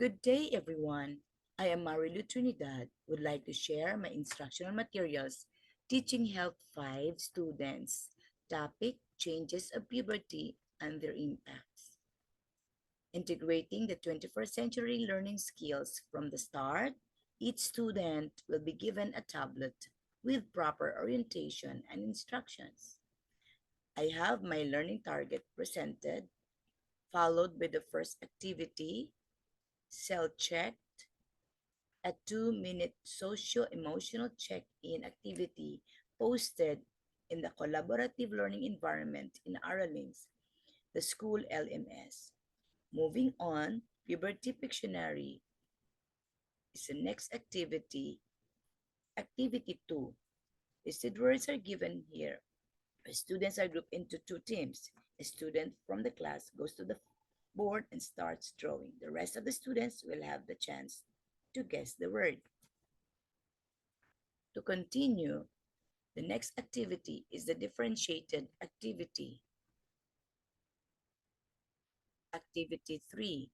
Good day, everyone. I am Marilu Trinidad. Would like to share my instructional materials teaching Health 5 students. Topic: changes of puberty and their impacts. Integrating the 21st century learning skills from the start, each student will be given a tablet with proper orientation and instructions. I have my learning target presented, followed by the first activity, cell check, a 2-minute socio-emotional check-in activity posted in the collaborative learning environment in Aralinks, the school LMS. Moving on, Puberty Pictionary is the next activity. Activity 2. Listed words are given here. Students are grouped into two teams. A student from the class goes to the board and starts drawing. The rest of the students will have the chance to guess the word. To continue, the next activity is the differentiated activity. Activity 3,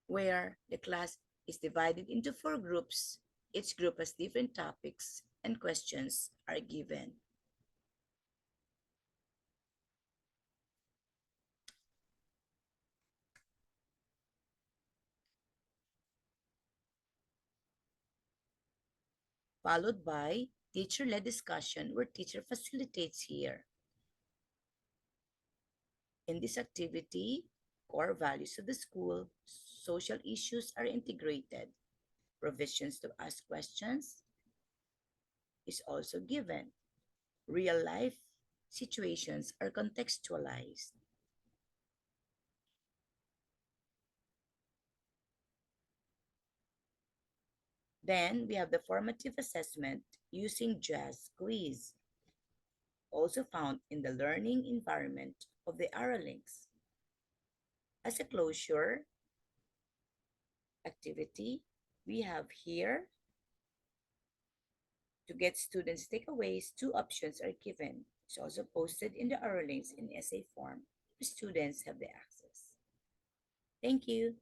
where the class is divided into 4 groups. Each group has different topics and questions are given. Followed by teacher-led discussion where teacher facilitates here. In this activity, core values of the school, social issues are integrated. Provisions to ask questions is also given. Real life situations are contextualized. Then we have the formative assessment using JAS quiz, also found in the learning environment of the ARALinks. As a closure activity, we have here to get students' takeaways, 2 options are given. It's also posted in the ARALinks in essay form. Students have the access. Thank you.